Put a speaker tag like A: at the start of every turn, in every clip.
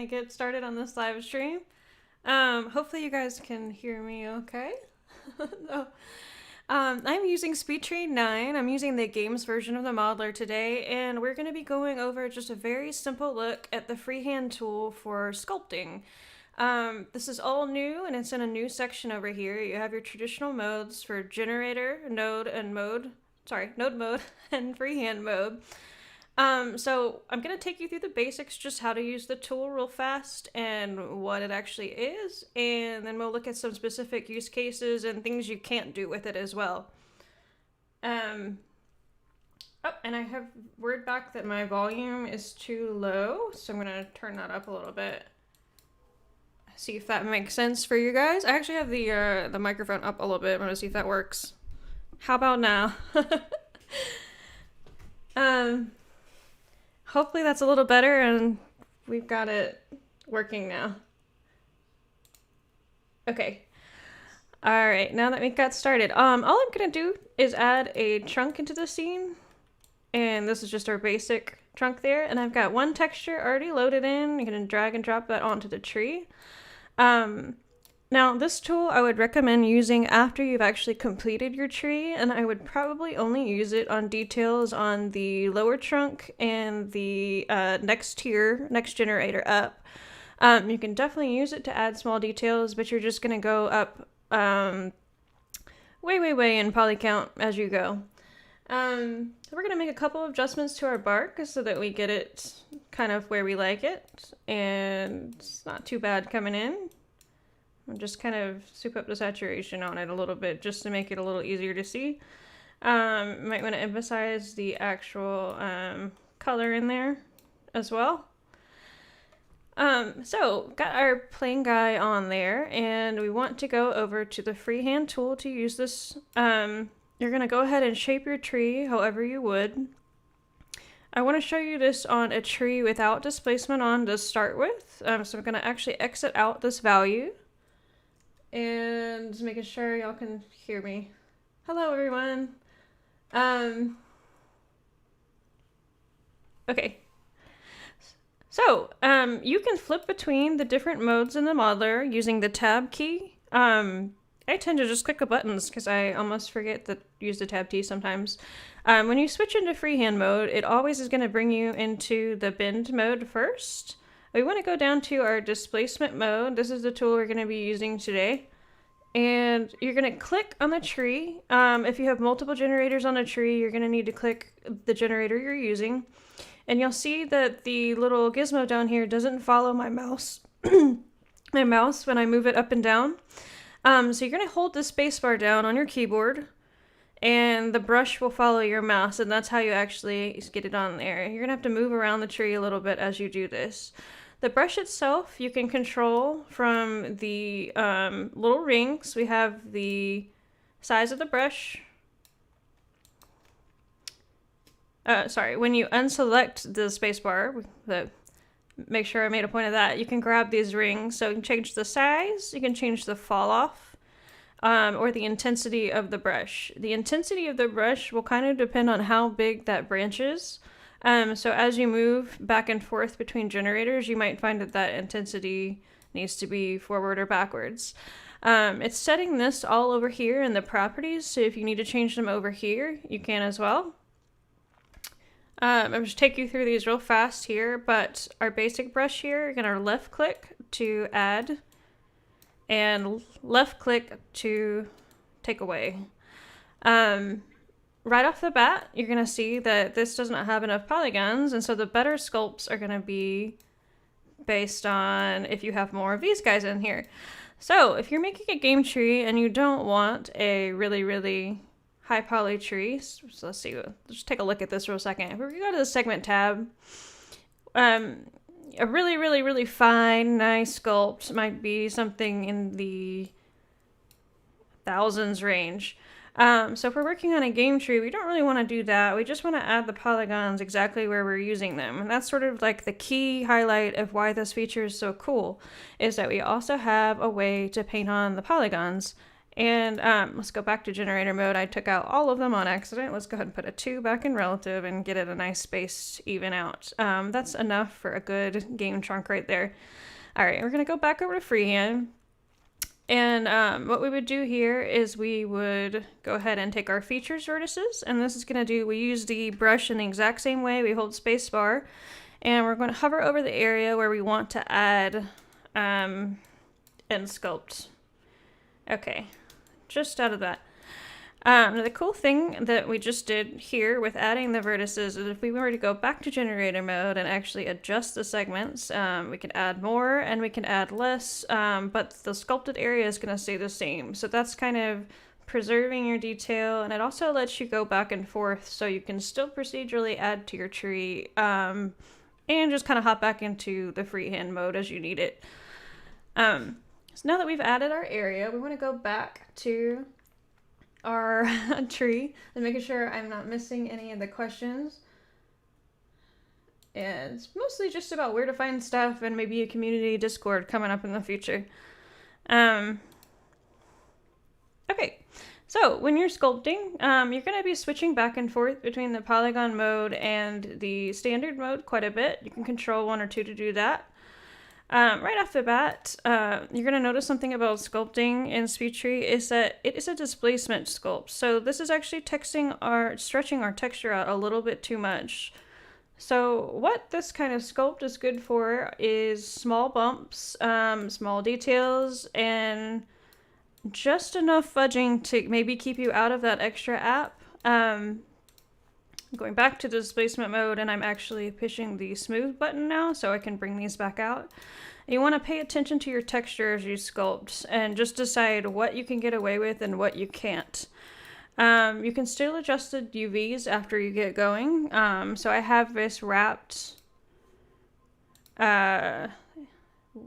A: Get started on this live stream. Hopefully you guys can hear me okay. So, I'm using SpeedTree 9. I'm using the games version of the modeler today, and we're going to be going over just a very simple look at the freehand tool for sculpting. This is all new, and it's in a new section over here. You have your traditional modes for generator, node mode, and freehand mode. So I'm going to take you through the basics, just how to use the tool real fast and what it actually is, and then we'll look at some specific use cases and things you can't do with it as well. And I have word back that my volume is too low, so I'm going to turn that up a little bit. See if that makes sense for you guys. I actually have the microphone up a little bit. I'm going to see if that works. How about now? Hopefully that's a little better and we've got it working now. Okay. All right, now that we got started, all I'm gonna do is add a trunk into the scene. And this is just our basic trunk there. And I've got one texture already loaded in. You're gonna drag and drop that onto the tree. Now this tool I would recommend using after you've actually completed your tree, and I would probably only use it on details on the lower trunk and the next generator up. You can definitely use it to add small details, but you're just going to go up way in poly count as you go. So we're going to make a couple of adjustments to our bark so that we get it kind of where we like it, and it's not too bad coming in. I'll just kind of soup up the saturation on it a little bit just to make it a little easier to see. Might want to emphasize the actual color in there as well. So got our plain guy on there, and we want to go over to the freehand tool to use this. You're going to go ahead and shape your tree however you would. I want to show you this on a tree without displacement on to start with. So I'm going to actually exit out this value. And just making sure y'all can hear me. Hello, everyone. Okay. So, you can flip between the different modes in the modeler using the tab key. I tend to just click the buttons because I almost forget to use the tab key sometimes. When you switch into freehand mode, it always is going to bring you into the bend mode first. We want to go down to our displacement mode. This is the tool we're going to be using today. And you're going to click on the tree. If you have multiple generators on a tree, you're going to need to click the generator you're using. And you'll see that the little gizmo down here doesn't follow my mouse. My mouse when I move it up and down. So you're going to hold the spacebar down on your keyboard, and the brush will follow your mouse, and that's how you actually get it on there. You're going to have to move around the tree a little bit as you do this. The brush itself you can control from the little rings. We have the size of the brush. When you unselect the spacebar, make sure I made a point of that, you can grab these rings. So you can change the size, you can change the fall off, or the intensity of the brush. The intensity of the brush will kind of depend on how big that branch is. So as you move back and forth between generators, you might find that intensity needs to be forward or backwards. It's setting this all over here in the properties, so if you need to change them over here, you can as well. I'm just take you through these real fast here, but our basic brush here, you're gonna left click to add and left click to take away. Right off the bat, you're gonna see that this does not have enough polygons, and so the better sculpts are gonna be based on if you have more of these guys in here. So if you're making a game tree and you don't want a really high poly tree, so let's see, let's take a look at this real second. If we go to the segment tab, a really fine, nice sculpt might be something in the thousands range. So if we're working on a game tree, we don't really want to do that. We just want to add the polygons exactly where we're using them. And that's sort of like the key highlight of why this feature is so cool, is that we also have a way to paint on the polygons. And let's go back to generator mode. I took out all of them on accident. Let's go ahead and put a 2 back in relative and get it a nice space to even out. That's enough for a good game chunk right there. All right, we're gonna go back over to Freehand. And what we would do here is we would go ahead and take our features vertices, and this is gonna do, we use the brush in the exact same way. We hold space bar, and we're gonna hover over the area where we want to add and sculpt. Okay. Just out of that. Now the cool thing that we just did here with adding the vertices is if we were to go back to generator mode and actually adjust the segments, we can add more and we can add less, but the sculpted area is going to stay the same. So that's kind of preserving your detail, and it also lets you go back and forth so you can still procedurally add to your tree and just kind of hop back into the freehand mode as you need it. So now that we've added our area, we want to go back to our tree and making sure I'm not missing any of the questions. And it's mostly just about where to find stuff and maybe a community Discord coming up in the future. Okay, so when you're sculpting, you're going to be switching back and forth between the polygon mode and the standard mode quite a bit. You can control 1 or 2 to do that. Right off the bat, you're going to notice something about sculpting in SpeedTree is that it is a displacement sculpt. So this is actually stretching our texture out a little bit too much. So what this kind of sculpt is good for is small bumps, small details, and just enough fudging to maybe keep you out of that extra app. Going back to the displacement mode, and I'm actually pushing the smooth button now so I can bring these back out. You want to pay attention to your texture as you sculpt and just decide what you can get away with and what you can't. You can still adjust the UVs after you get going. So I have this wrapped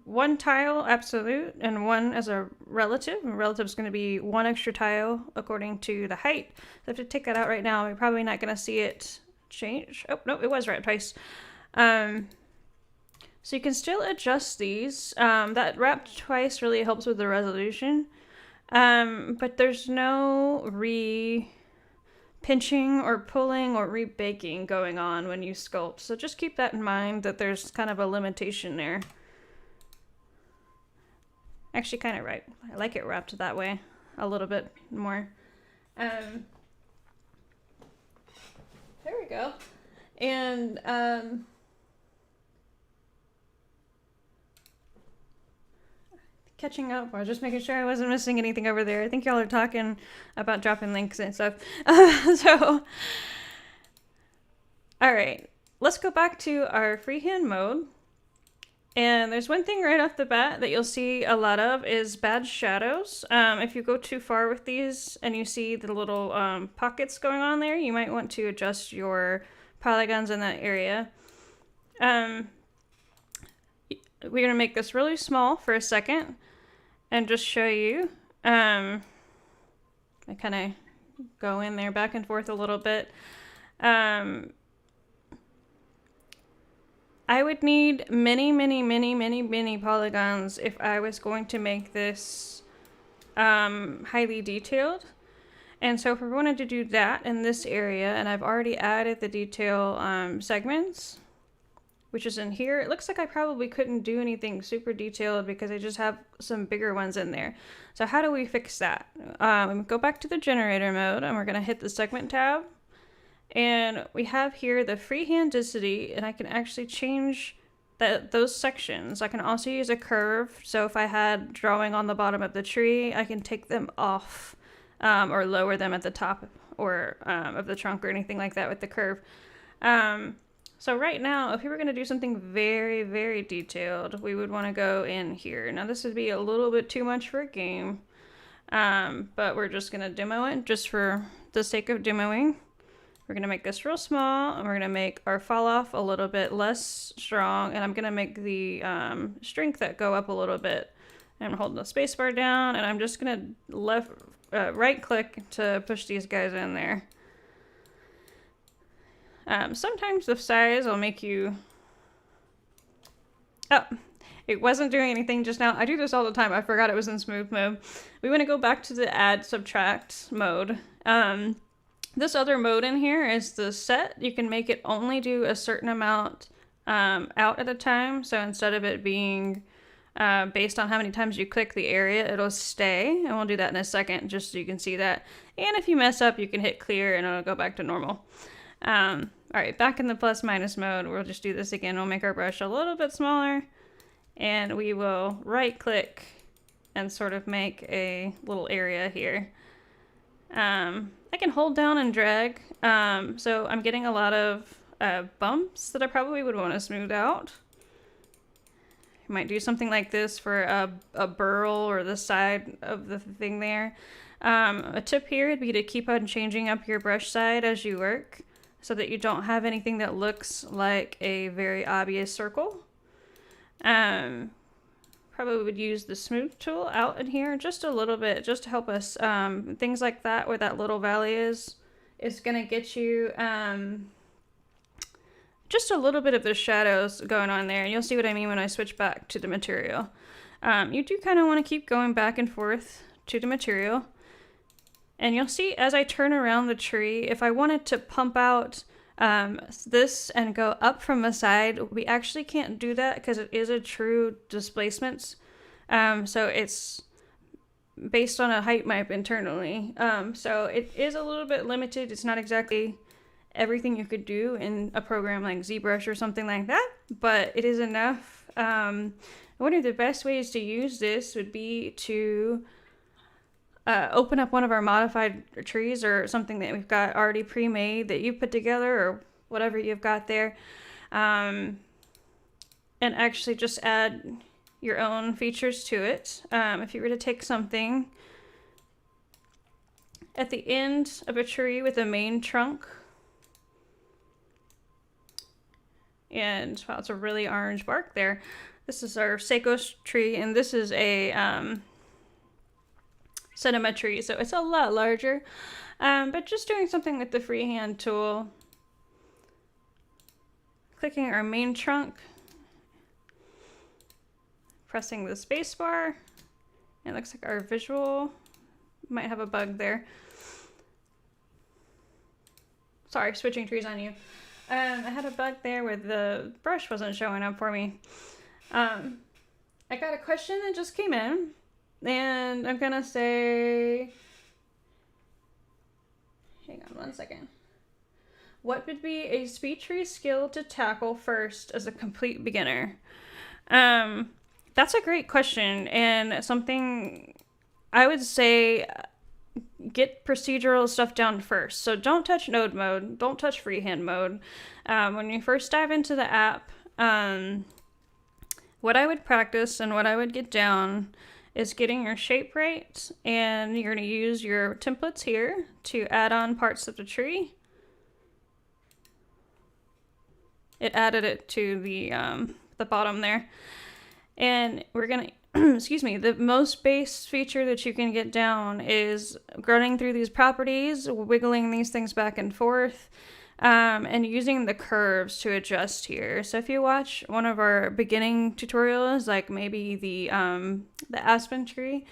A: 1 tile absolute and 1 as a relative. And relative is going to be 1 extra tile according to the height. So I have to take that out right now. We're probably not going to see it change. Oh, no, it was wrapped twice. So you can still adjust these. That wrapped twice really helps with the resolution. But there's no pinching or pulling or rebaking going on when you sculpt. So just keep that in mind, that there's kind of a limitation there. Actually, kind of right. I like it wrapped that way a little bit more. There we go. And catching up. I was just making sure I wasn't missing anything over there. I think y'all are talking about dropping links and stuff. So, all right. let's go back to our freehand mode. And there's one thing right off the bat that you'll see a lot of is bad shadows. If you go too far with these and you see the little pockets going on there, you might want to adjust your polygons in that area. We're going to make this really small for a second and just show you. I kind of go in there back and forth a little bit. I would need many polygons if I was going to make this highly detailed. And so if we wanted to do that in this area, and I've already added the detail segments, which is in here, it looks like I probably couldn't do anything super detailed because I just have some bigger ones in there. So how do we fix that? Go back to the generator mode, and we're going to hit the segment tab. And we have here the freehandicity, and I can actually change those sections. I can also use a curve. So if I had drawing on the bottom of the tree, I can take them off or lower them at the top or of the trunk or anything like that with the curve. So right now, if we were going to do something very detailed, we would want to go in here. Now this would be a little bit too much for a game, but we're just going to demo it just for the sake of demoing. We're going to make this real small, and we're going to make our fall off a little bit less strong, and I'm going to make the strength that go up a little bit. I'm holding the space bar down, and I'm just going to right click to push these guys in there. Sometimes the size will make you... Oh, it wasn't doing anything just now. I do this all the time. I forgot it was in smooth mode. We want to go back to the add subtract mode. This other mode in here is the set. You can make it only do a certain amount out at a time. So instead of it being based on how many times you click the area, it'll stay. And we'll do that in a second just so you can see that. And if you mess up, you can hit clear and it'll go back to normal. All right, back in the plus minus mode, we'll just do this again. We'll make our brush a little bit smaller, and we will right click and sort of make a little area here. I can hold down and drag, so I'm getting a lot of bumps that I probably would want to smooth out. You might do something like this for a burl or the side of the thing there. A tip here would be to keep on changing up your brush side as you work so that you don't have anything that looks like a very obvious circle. Probably would use the smooth tool out in here just a little bit, just to help us. Things like that, where that little valley is going to get you just a little bit of the shadows going on there. And you'll see what I mean when I switch back to the material. You do kind of want to keep going back and forth to the material. And you'll see as I turn around the tree, if I wanted to pump out this and go up from the side, we actually can't do that because it is a true displacement. So it's based on a height map internally. So it is a little bit limited. It's not exactly everything you could do in a program like ZBrush or something like that, but it is enough. One of the best ways to use this would be to open up one of our modified trees or something that we've got already pre-made that you put together or whatever you've got there, and actually just add your own features to it. If you were to take something at the end of a tree with a main trunk, and wow, it's a really orange bark there. This is our Seikos tree, and this is a cinema tree, so it's a lot larger, but just doing something with the freehand tool, clicking our main trunk, pressing the space bar, and it looks like our visual might have a bug there. Sorry, switching trees on you. I had a bug there where the brush wasn't showing up for me. I got a question that just came in. And I'm gonna say, hang on one second. What would be a SpeedTree skill to tackle first as a complete beginner? That's a great question, and something I would say get procedural stuff down first. So don't touch node mode, don't touch freehand mode. When you first dive into the app, what I would practice and what I would get down is getting your shape right, and you're going to use your templates here to add on parts of the tree. It added it to the bottom there. And we're going to, excuse me, the most base feature that you can get down is running through these properties, wiggling these things back and forth, and using the curves to adjust here. So if you watch one of our beginning tutorials, like maybe the aspen tree,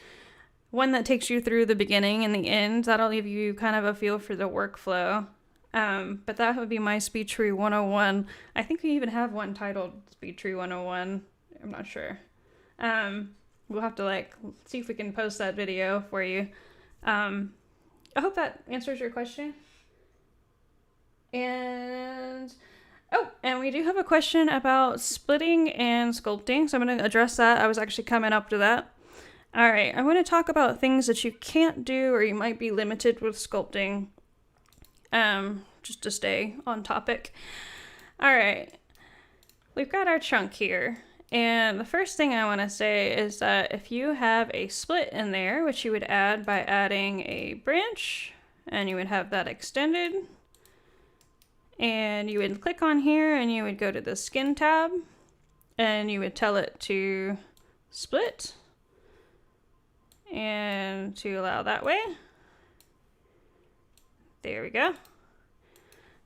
A: one that takes you through the beginning and the end, that'll give you kind of a feel for the workflow. But that would be my SpeedTree 101. I think we even have one titled SpeedTree 101. I'm not sure. We'll have to see if we can post that video for you. I hope that answers your question. And we do have a question about splitting and sculpting, so I'm going to address that. I was actually coming up to that. All right, I want to talk about things that you can't do or you might be limited with sculpting, just to stay on topic. All right, we've got our chunk here, and the first thing I want to say is that if you have a split in there, which you would add by adding a branch, and you would have that extended, and you would click on here and you would go to the skin tab and you would tell it to split and to allow that way. There we go.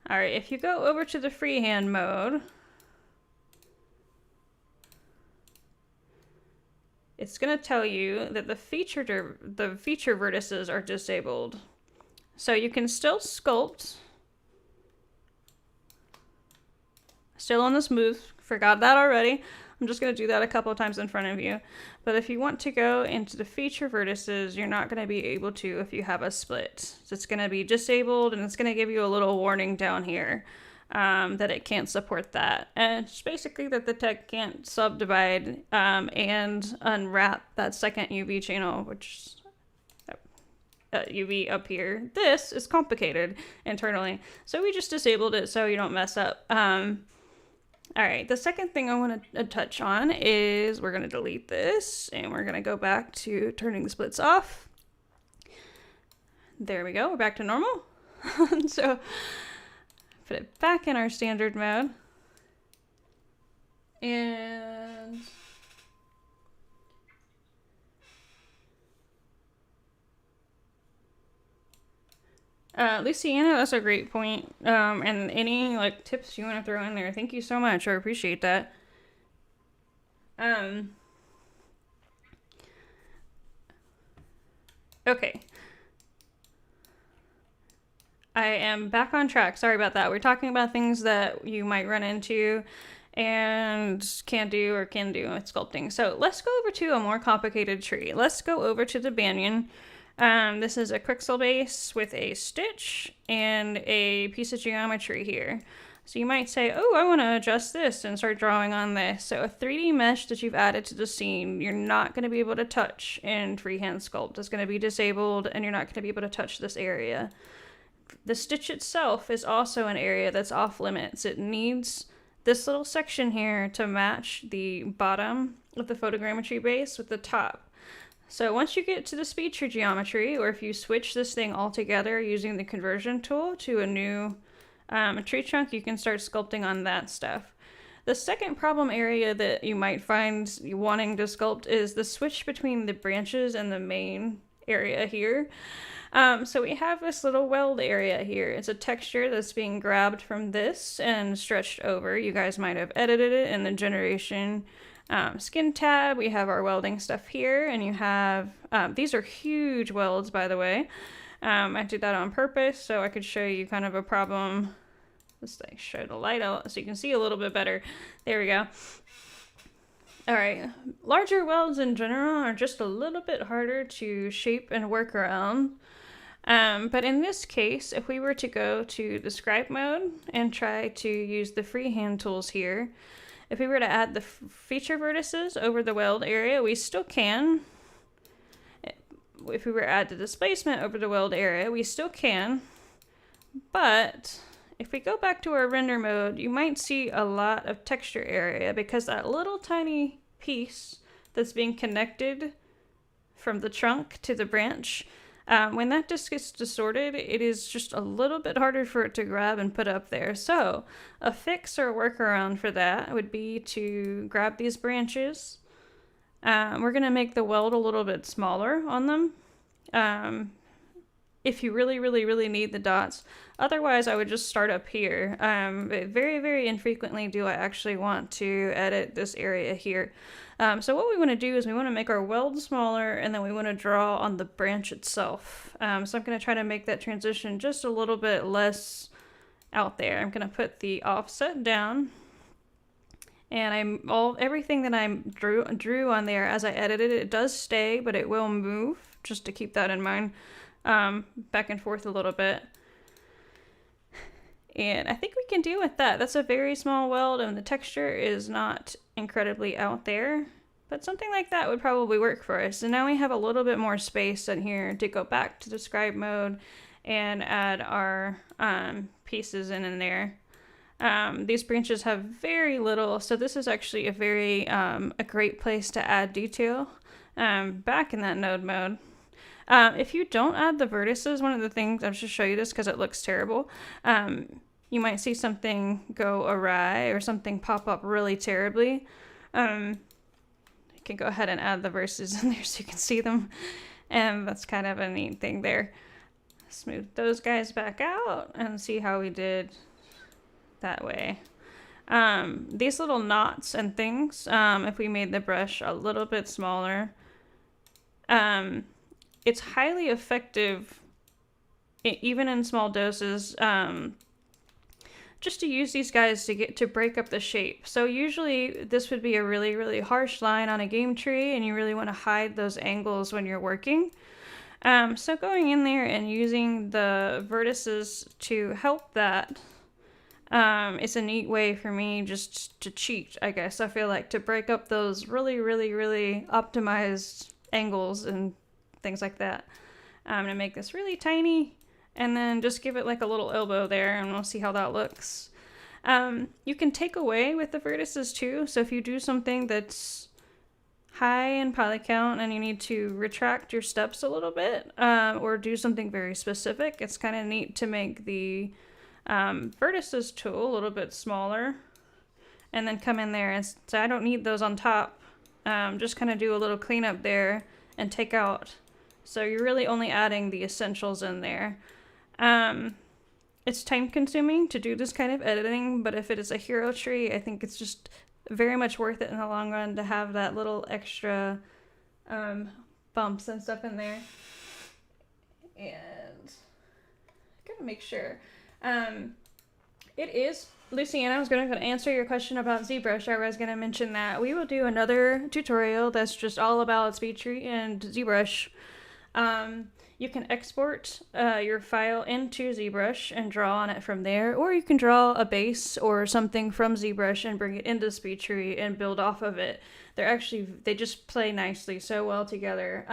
A: All right, if you go over to the freehand mode, it's going to tell you that the feature vertices are disabled. So you can still sculpt. Still on the smooth, forgot that already. I'm just going to do that a couple of times in front of you. But if you want to go into the feature vertices, you're not going to be able to if you have a split. So it's going to be disabled, and it's going to give you a little warning down here that it can't support that. And it's basically that the tech can't subdivide and unwrap that second UV channel, which UV up here. This is complicated internally. So we just disabled it so you don't mess up. All right, the second thing I want to touch on is we're going to delete this and we're going to go back to turning the splits off. There we go, we're back to normal. So put it back in our standard mode. And Luciana, that's a great point. And any tips you want to throw in there, thank you so much. I appreciate that. Okay. I am back on track. Sorry about that. We're talking about things that you might run into and can't do or can do with sculpting. So let's go over to a more complicated tree. Let's go over to the banyan. This is a quixel base with a stitch and a piece of geometry here. So you might say, oh, I want to adjust this and start drawing on this. So a 3D mesh that you've added to the scene, you're not going to be able to touch in freehand sculpt. It's going to be disabled and you're not going to be able to touch this area. The stitch itself is also an area that's off limits. It needs this little section here to match the bottom of the photogrammetry base with the top. So once you get to the SpeedTree geometry, or if you switch this thing altogether using the conversion tool to a new tree trunk, you can start sculpting on that stuff. The second problem area that you might find wanting to sculpt is the switch between the branches and the main area here. So we have this little weld area here. It's a texture that's being grabbed from this and stretched over. You guys might have edited it in the generation skin tab. We have our welding stuff here, and you have these are huge welds, by the way. I did that on purpose so I could show you kind of a problem. Let's show the light out so you can see a little bit better. There we go. All right, larger welds in general are just a little bit harder to shape and work around. But in this case, if we were to go to the scribe mode and try to use the freehand tools here, if we were to add the feature vertices over the weld area, we still can. if we were to add the displacement over the weld area, we still can. But if we go back to our render mode, you might see a lot of texture area because that little tiny piece that's being connected from the trunk to the branch, when that just gets distorted, it is just a little bit harder for it to grab and put up there. So a fix or workaround for that would be to grab these branches. We're going to make the weld a little bit smaller on them. If you really need the dots. Otherwise, I would just start up here. Very infrequently do I actually want to edit this area here. So what we want to do is we want to make our weld smaller, and then we want to draw on the branch itself. So I'm going to try to make that transition just a little bit less out there. I'm going to put the offset down, and everything that I drew on there as I edited it does stay, but it will move, just to keep that in mind. Back and forth a little bit. And I think we can deal with that. That's a very small weld, and the texture is not incredibly out there, but something like that would probably work for us. And now we have a little bit more space in here to go back to the scribe mode and add our pieces in there. These branches have very little, so this is actually a great place to add detail back in that node mode. If you don't add the vertices, one of the things, I'll just show you this because it looks terrible. You might see something go awry or something pop up really terribly. You can go ahead and add the vertices in there so you can see them. And that's kind of a neat thing there. Smooth those guys back out and see how we did that way. These little knots and things, if we made the brush a little bit smaller, it's highly effective, even in small doses, just to use these guys to break up the shape. So usually this would be a really harsh line on a game tree, and you really want to hide those angles when you're working. So going in there and using the vertices to help that, it's a neat way for me just to cheat, I guess. I feel like to break up those really optimized angles and things like that. I'm gonna make this really tiny and then just give it like a little elbow there, and we'll see how that looks. You can take away with the vertices too. So if you do something that's high in poly count and you need to retract your steps a little bit, or do something very specific, it's kind of neat to make the vertices tool a little bit smaller and then come in there. And so I don't need those on top. Just kind of do a little cleanup there and take out. So you're really only adding the essentials in there. It's time consuming to do this kind of editing, but if it is a hero tree, I think it's just very much worth it in the long run to have that little extra bumps and stuff in there. And I gotta make sure. It is, Luciana, I was going to answer your question about ZBrush. I was going to mention that we will do another tutorial that's just all about SpeedTree and ZBrush. You can export your file into ZBrush and draw on it from there, or you can draw a base or something from ZBrush and bring it into SpeedTree and build off of it. They just play nicely so well together,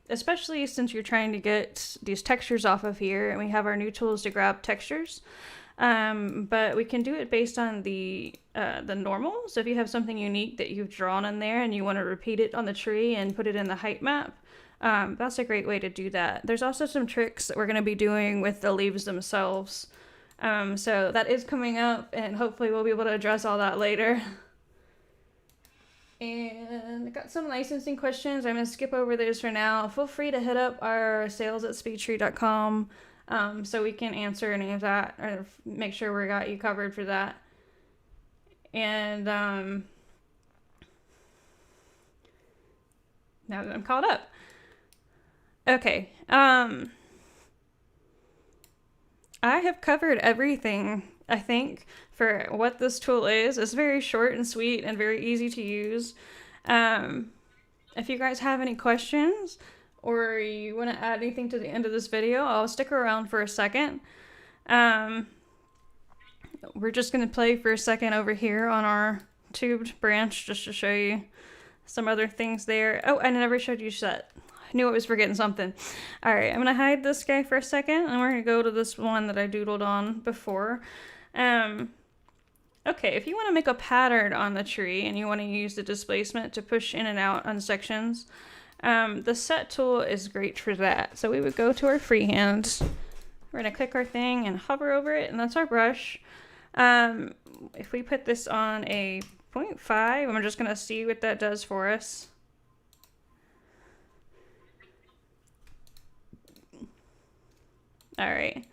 A: especially since you're trying to get these textures off of here, and we have our new tools to grab textures. But we can do it based on the normal. So if you have something unique that you've drawn in there and you want to repeat it on the tree and put it in the height map, that's a great way to do that. There's also some tricks that we're going to be doing with the leaves themselves. So that is coming up, and hopefully we'll be able to address all that later. And I got some licensing questions. I'm going to skip over those for now. Feel free to hit up our sales@speedtree.com. So we can answer any of that or make sure we got you covered for that. And now that I'm caught up. Okay. I have covered everything, I think, for what this tool is. It's very short and sweet and very easy to use. If you guys have any questions, or you want to add anything to the end of this video, I'll stick around for a second. We're just going to play for a second over here on our tubed branch just to show you some other things there. Oh, I never showed you set. I knew I was forgetting something. All right, I'm going to hide this guy for a second, and we're going to go to this one that I doodled on before. Okay, if you want to make a pattern on the tree and you want to use the displacement to push in and out on sections, the set tool is great for that. So we would go to our freehand. We're going to click our thing and hover over it, and that's our brush. If we put this on a 0.5, I'm just going to see what that does for us. All right.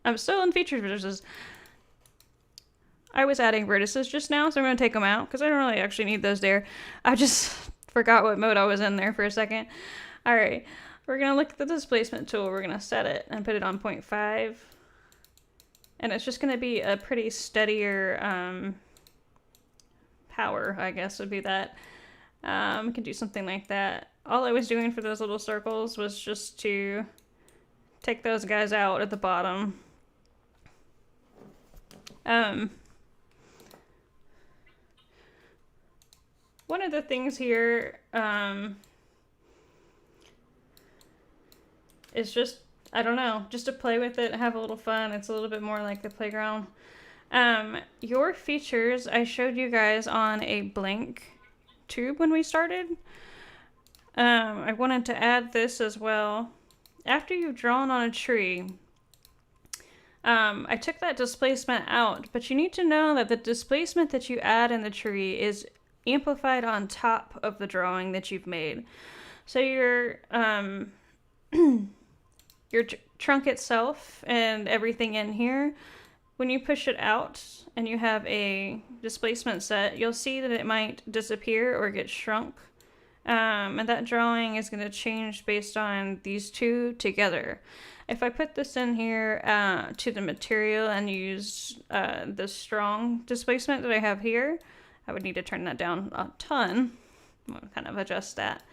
A: I'm still in featured vertices. I was adding vertices just now, so I'm going to take them out because I don't really actually need those there. I just forgot what mode I was in there for a second. All right. We're going to look at the displacement tool. We're going to set it and put it on 0.5. And it's just going to be a pretty steadier power, I guess would be that. We can do something like that. All I was doing for those little circles was just to take those guys out at the bottom. One of the things here is just, I don't know, just to play with it, have a little fun. It's a little bit more like the playground. Your features, I showed you guys on a blank tube when we started. I wanted to add this as well. After you've drawn on a tree, I took that displacement out, but you need to know that the displacement that you add in the tree is amplified on top of the drawing that you've made. So your trunk itself and everything in here, when you push it out and you have a displacement set, you'll see that it might disappear or get shrunk. And that drawing is going to change based on these two together. If I put this in here to the material and use the strong displacement that I have here, I would need to turn that down a ton. I'll kind of adjust that.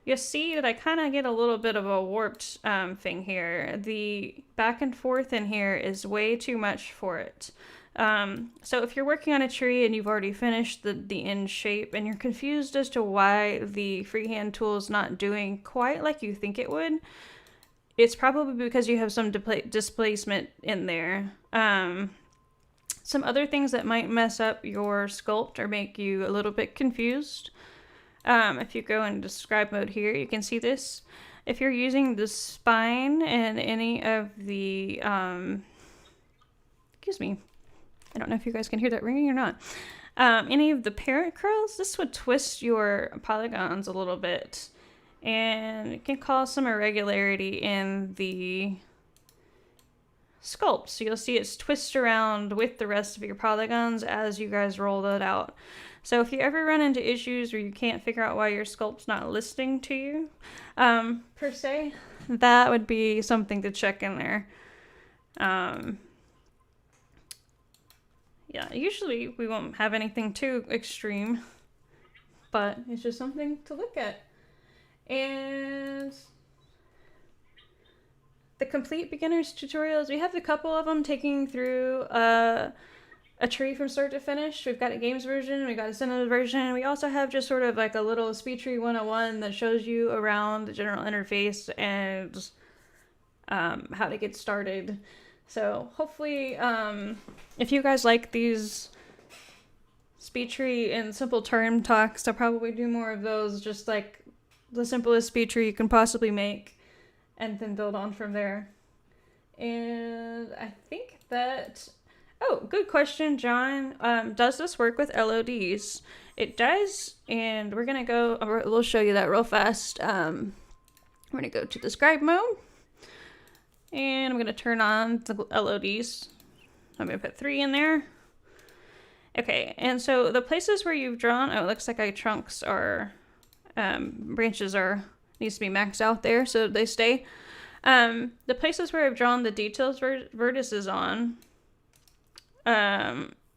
A: You'll see that I kind of get a little bit of a warped thing here. The back and forth in here is way too much for it. So if you're working on a tree and you've already finished the end shape and you're confused as to why the freehand tool is not doing quite like you think it would, it's probably because you have some displacement in there. Some other things that might mess up your sculpt or make you a little bit confused. If you go into scribe mode here, you can see this. If you're using the spine and any of the, excuse me, I don't know if you guys can hear that ringing or not. Any of the parent curls, this would twist your polygons a little bit. And it can cause some irregularity in the sculpt. So you'll see it's twist around with the rest of your polygons as you guys roll that out. So if you ever run into issues where you can't figure out why your sculpt's not listening to you, per se, that would be something to check in there. Yeah, usually we won't have anything too extreme, but it's just something to look at. And the complete beginners tutorials, we have a couple of them taking through a tree from start to finish. We've got a games version, we've got a cinema version. We also have just sort of like a little SpeedTree 101 that shows you around the general interface and how to get started. So hopefully, if you guys like these SpeedTree and simple term talks, I'll probably do more of those, just like the simplest SpeedTree you can possibly make, and then build on from there. And I think that, oh, good question, John. Does this work with LODs? It does, and we're gonna go, we'll show you that real fast. We're gonna go to the scribe mode, and I'm gonna turn on the LODs. I'm gonna put 3 in there. Okay, and so the places where you've drawn, oh, it looks like our trunks are, branches are, needs to be maxed out there so they stay. The places where I've drawn the details vertices on,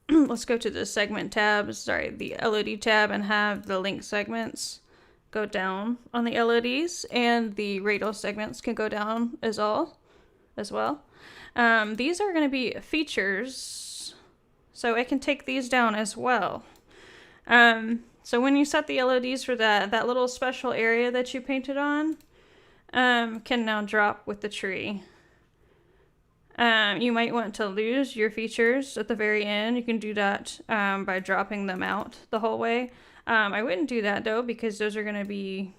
A: let's go to the segment tab, sorry, the LOD tab, and have the link segments go down on the LODs, and the radial segments can go down as well. These are going to be features, so I can take these down as well. So when you set the LEDs for that little special area that you painted on can now drop with the tree. You might want to lose your features at the very end. You can do that by dropping them out the whole way. I wouldn't do that though, because those are going to be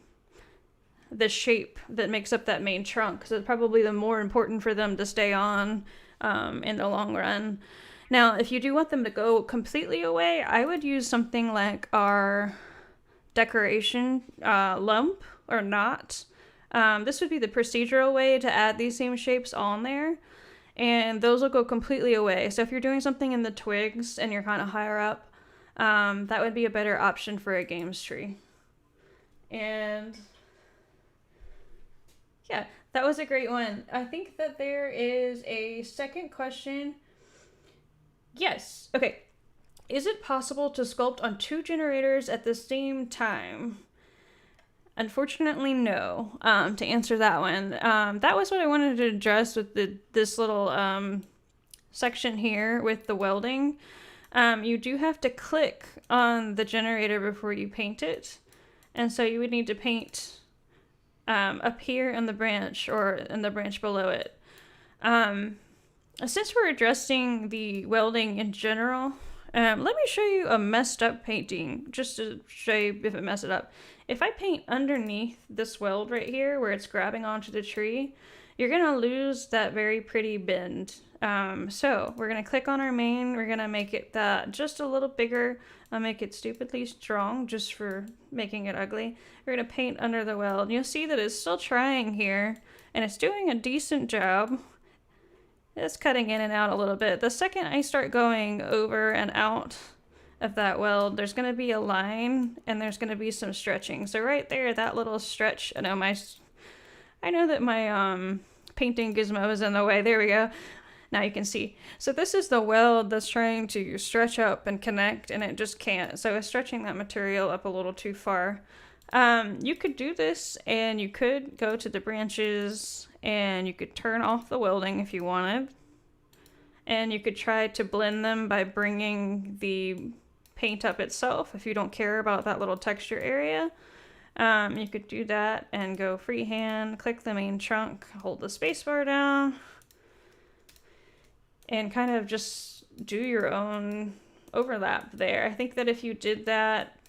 A: the shape that makes up that main trunk. So it's probably the more important for them to stay on in the long run. Now, if you do want them to go completely away, I would use something like our decoration lump or knot. This would be the procedural way to add these same shapes on there, and those will go completely away. So if you're doing something in the twigs and you're kind of higher up, that would be a better option for a games tree. And yeah, that was a great one. I think that there is a second question. Yes. Okay. Is it possible to sculpt on 2 generators at the same time? Unfortunately, no. To answer that one, that was what I wanted to address with this little section here with the welding. You do have to click on the generator before you paint it, and so you would need to paint up here in the branch or in the branch below it. Since we're addressing the welding in general, let me show you a messed up painting just to show you if it messed it up. If I paint underneath this weld right here where it's grabbing onto the tree, you're going to lose that very pretty bend. So we're going to click on our main. We're going to make it just a little bigger. I'll make it stupidly strong just for making it ugly. We're going to paint under the weld. You'll see that it's still trying here, and it's doing a decent job. It's cutting in and out a little bit. The second I start going over and out of that weld, there's going to be a line and there's going to be some stretching. So right there, that little stretch, I know that my painting gizmo is in the way. There we go. Now you can see. So this is the weld that's trying to stretch up and connect, and it just can't. So it's stretching that material up a little too far. You could do this, and you could go to the branches and you could turn off the welding if you wanted, and you could try to blend them by bringing the paint up itself if you don't care about that little texture area. You could do that and go freehand, click the main trunk, hold the spacebar down, and kind of just do your own overlap there. I think that if you did that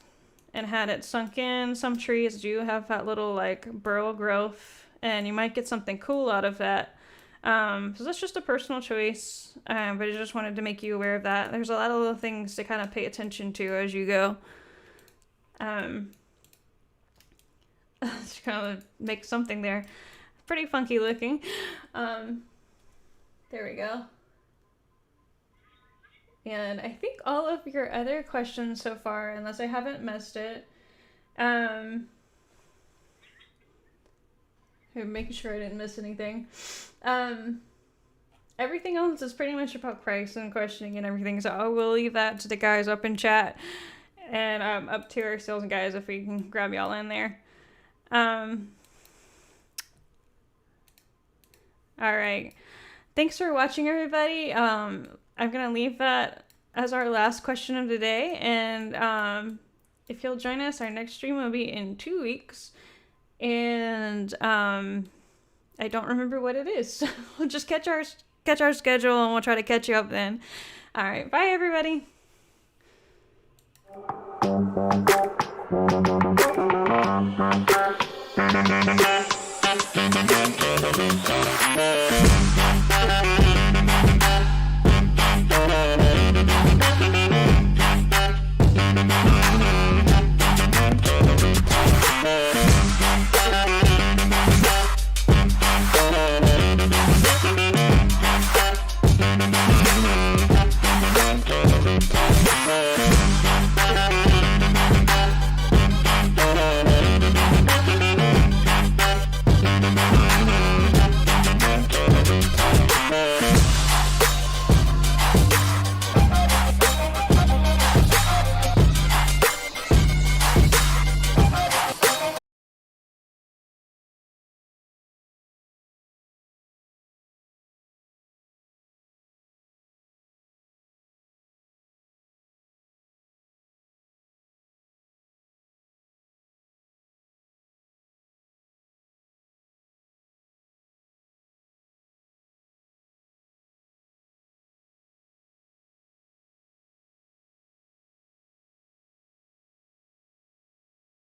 A: and had it sunk in, some trees do have that little like burl growth, and you might get something cool out of that. So that's just a personal choice, but I just wanted to make you aware of that. There's a lot of little things to kind of pay attention to as you go. Just kind of make something there. Pretty funky looking. There we go. And I think all of your other questions so far, unless I haven't missed it, making sure I didn't miss anything. Everything else is pretty much about price and questioning and everything, so I will leave that to the guys up in chat and up to our sales guys if we can grab y'all in there. All right. Thanks for watching, everybody. I'm gonna leave that as our last question of the day, and if you'll join us, our next stream will be in 2 weeks. And I don't remember what it is. So we'll just catch our schedule and we'll try to catch you up then. All right, bye everybody.